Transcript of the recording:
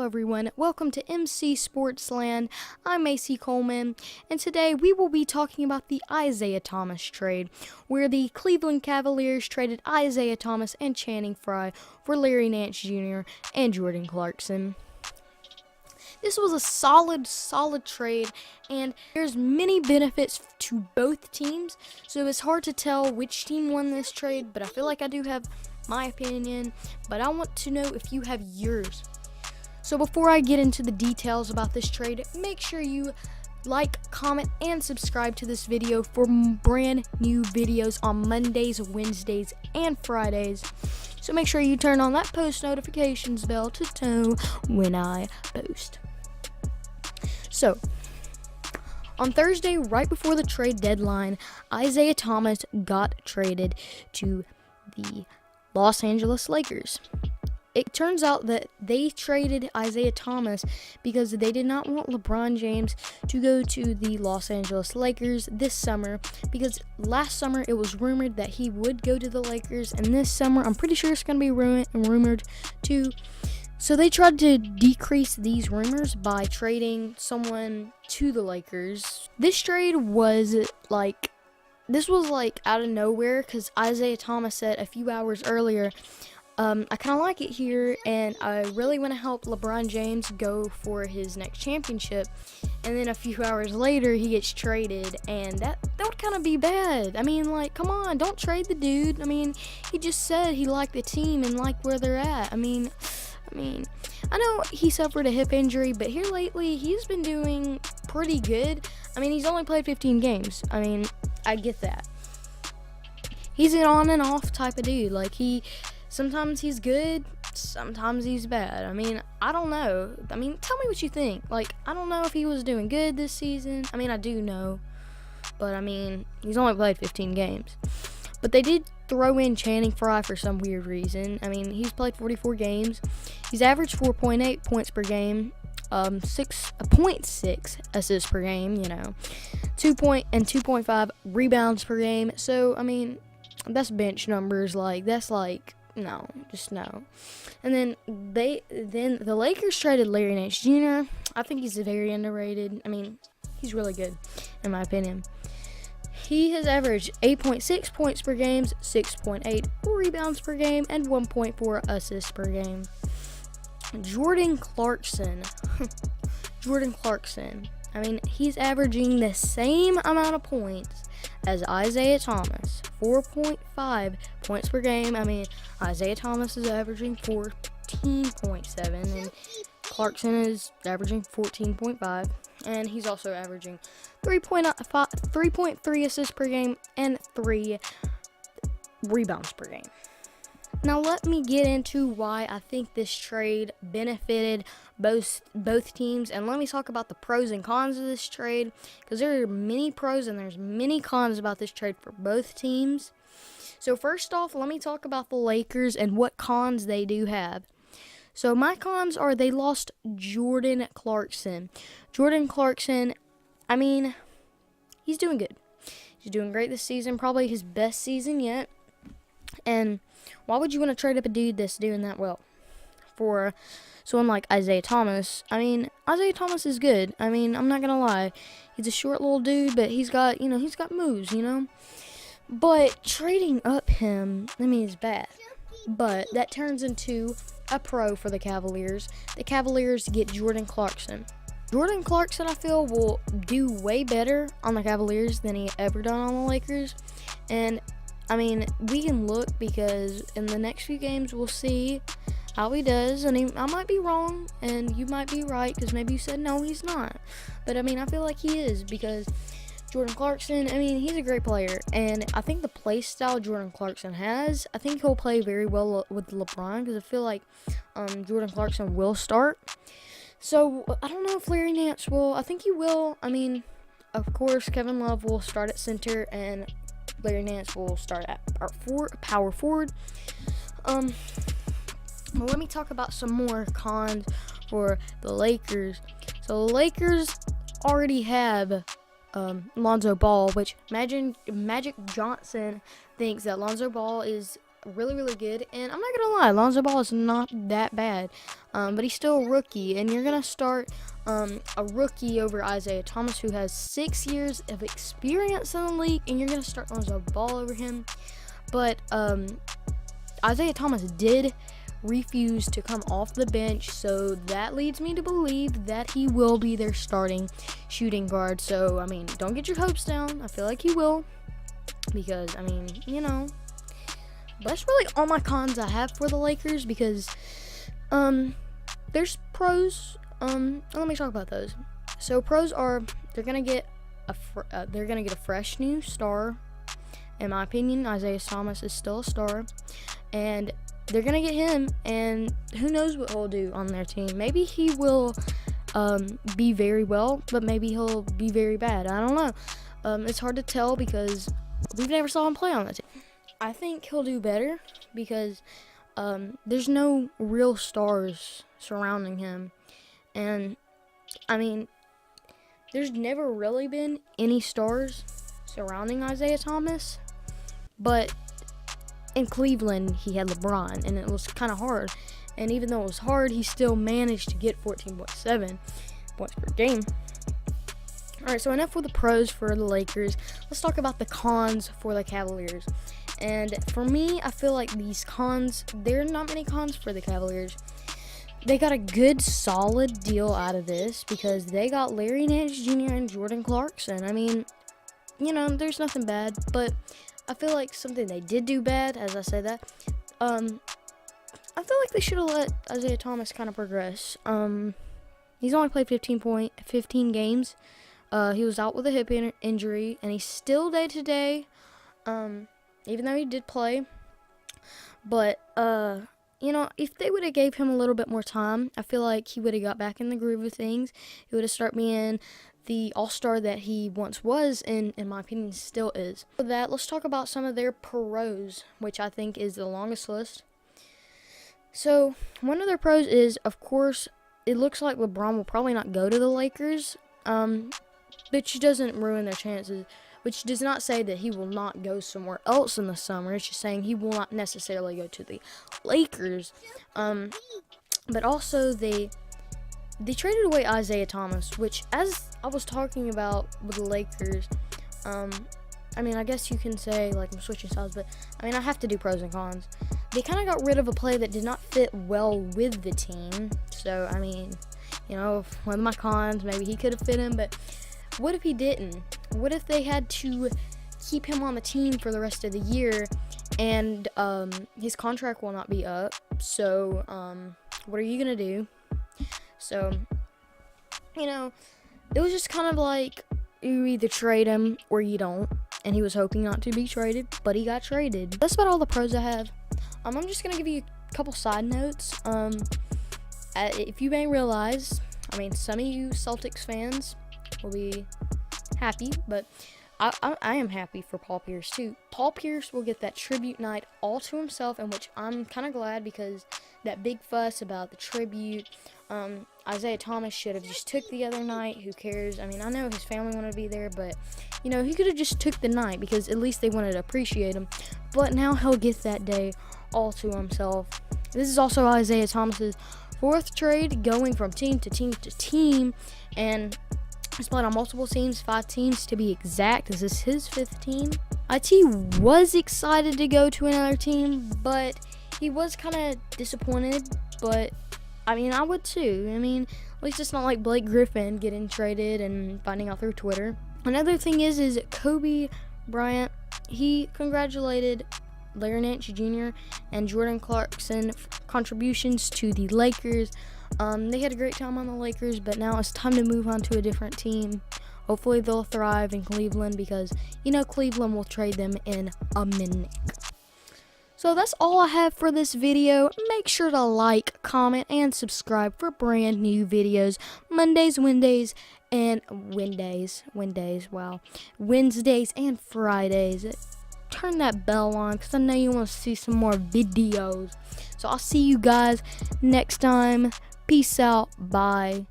everyone, welcome to McSportsLand. I'm Macy Coleman, and today we will be talking about the Isaiah Thomas trade, where the Cleveland Cavaliers traded Isaiah Thomas and Channing Frye for Larry Nance Jr. and Jordan Clarkson. This was a solid trade, and there's many benefits to both teams, so it's hard to tell which team won this trade, but I feel like I do have my opinion, but I want to know if you have yours. So before I get into the details about this trade, make sure you like, comment, and subscribe to this video for brand new videos on Mondays, Wednesdays, and Fridays. So make sure you turn on that post notifications bell to know when I post. So, on Thursday, right before the trade deadline, Isaiah Thomas got traded to the Los Angeles Lakers. It turns out that they traded Isaiah Thomas because they did not want LeBron James to go to the Los Angeles Lakers this summer, because last summer it was rumored that he would go to the Lakers, and this summer I'm pretty sure it's going to be rumored too. So they tried to decrease these rumors by trading someone to the Lakers. This trade was like out of nowhere, because Isaiah Thomas said a few hours earlier, I kind of like it here, and I really want to help LeBron James go for his next championship. And then a few hours later, he gets traded, and that would kind of be bad. I mean, like, come on, don't trade the dude. I mean, he just said he liked the team and liked where they're at. I mean, I know he suffered a hip injury, but here lately, he's been doing pretty good. I mean, he's only played 15 games. I mean, I get that. He's an on and off type of dude. Like, sometimes he's good, sometimes he's bad. I mean, I don't know. I mean, tell me what you think. Like, I don't know if he was doing good this season. I mean, I do know. But, I mean, he's only played 15 games. But they did throw in Channing Frye for some weird reason. I mean, he's played 44 games. He's averaged 4.8 points per game. 6.6 assists per game, 2.5 rebounds per game. So, I mean, that's bench numbers. No, just no. And then the Lakers traded Larry Nance Jr. I think he's very underrated. I mean, he's really good, in my opinion. He has averaged 8.6 points per game, 6.8 rebounds per game, and 1.4 assists per game. Jordan Clarkson. I mean, he's averaging the same amount of points as Isaiah Thomas, 4.5 points per game. I mean, Isaiah Thomas is averaging 14.7, and Clarkson is averaging 14.5, and he's also averaging 3.3 assists per game and 3 rebounds per game. Now let me get into why I think this trade benefited both teams, and let me talk about the pros and cons of this trade, because there are many pros and there's many cons about this trade for both teams. So first off, let me talk about the Lakers and what cons they do have. So my cons are they lost Jordan Clarkson. Jordan Clarkson, I mean, he's doing good. He's doing great this season, probably his best season yet. And why would you want to trade up a dude that's doing that well for someone like Isaiah Thomas? I mean, Isaiah Thomas is good. I mean, I'm not going to lie. He's a short little dude, but he's got moves, But trading up him, I mean, is bad. But that turns into a pro for the Cavaliers. The Cavaliers get Jordan Clarkson. Jordan Clarkson, I feel, will do way better on the Cavaliers than he ever done on the Lakers. And I mean, we can look, because in the next few games we'll see how he does, and I might be wrong, and you might be right, because maybe you said no, he's not. But I mean, I feel like he is, because Jordan Clarkson, I mean, he's a great player, and I think the play style Jordan Clarkson has, I think he'll play very well with LeBron, because I feel like Jordan Clarkson will start. So I don't know if Larry Nance will. I think he will. I mean, of course, Kevin Love will start at center, and Larry Nance will start at power forward. Well, let me talk about some more cons for the Lakers. So the Lakers already have Lonzo Ball, which Magic Johnson thinks that Lonzo Ball is really, really good. And I'm not going to lie, Lonzo Ball is not that bad. But he's still a rookie. And you're going to start a rookie over Isaiah Thomas, who has 6 years of experience in the league. And you're going to start Lonzo Ball over him. But Isaiah Thomas did refuse to come off the bench, so that leads me to believe that he will be their starting shooting guard. So, I mean, don't get your hopes down. I feel like he will, because, I mean, you know, that's really all my cons I have for the Lakers, because there's pros. Let me talk about those. So pros are they're gonna get a fresh new star. In my opinion, Isaiah Thomas is still a star, and they're going to get him, and who knows what he'll do on their team. Maybe he will be very well, but maybe he'll be very bad. I don't know. It's hard to tell because we've never saw him play on the team. I think he'll do better because there's no real stars surrounding him. And, I mean, there's never really been any stars surrounding Isaiah Thomas, but in Cleveland, he had LeBron, and it was kind of hard. And even though it was hard, he still managed to get 14.7 points per game. All right, so enough with the pros for the Lakers. Let's talk about the cons for the Cavaliers. And for me, I feel like these cons, there are not many cons for the Cavaliers. They got a good, solid deal out of this because they got Larry Nance Jr. and Jordan Clarkson. I mean, you know, there's nothing bad, but I feel like something they did do bad, as I say that, I feel like they should have let Isaiah Thomas kind of progress. He's only played 15 games. He was out with a hip injury, and he's still day-to-day, even though he did play. But, you know, if they would have gave him a little bit more time, I feel like he would have got back in the groove of things. He would have started being the all-star that he once was, and in my opinion still is. For that, let's talk about some of their pros, which I think is the longest list. So one of their pros is, of course, it looks like LeBron will probably not go to the Lakers, which doesn't ruin their chances, which does not say that he will not go somewhere else in the summer. It's just saying he will not necessarily go to the Lakers. But also they traded away Isaiah Thomas, which, as I was talking about with the Lakers, I mean, I guess you can say, like, I'm switching sides, but, I mean, I have to do pros and cons. They kind of got rid of a player that did not fit well with the team. So, I mean, you know, one of my cons, maybe he could have fit in, but what if he didn't? What if they had to keep him on the team for the rest of the year, and his contract will not be up? So, what are you going to do? So, you know, it was just kind of like you either trade him or you don't. And he was hoping not to be traded, but he got traded. That's about all the pros I have. I'm just going to give you a couple side notes. If you may realize, I mean, some of you Celtics fans will be happy, but I am happy for Paul Pierce too. Paul Pierce will get that tribute night all to himself, in which I'm kind of glad, because that big fuss about the tribute, Isaiah Thomas should have just took the other night. Who cares? I mean, I know his family wanted to be there, but, you know, he could have just took the night because at least they wanted to appreciate him. But now he'll get that day all to himself. This is also Isaiah Thomas's 4th trade, going from team to team to team, and he's played on multiple teams, 5 teams to be exact. This is his 5th team. IT was excited to go to another team, but he was kind of disappointed. But, I mean, I would too. I mean, at least it's not like Blake Griffin getting traded and finding out through Twitter. Another thing is Kobe Bryant, he congratulated Larry Nance Jr. and Jordan Clarkson contributions to the Lakers. They had a great time on the Lakers, but now it's time to move on to a different team. Hopefully they'll thrive in Cleveland, because, you know, Cleveland will trade them in a minute. So that's all I have for this video. Make sure to like, comment, and subscribe for brand new videos Mondays, Wednesdays, and Wednesdays and Fridays. Turn that bell on, because I know you want to see some more videos. So I'll see you guys next time. Peace out. Bye.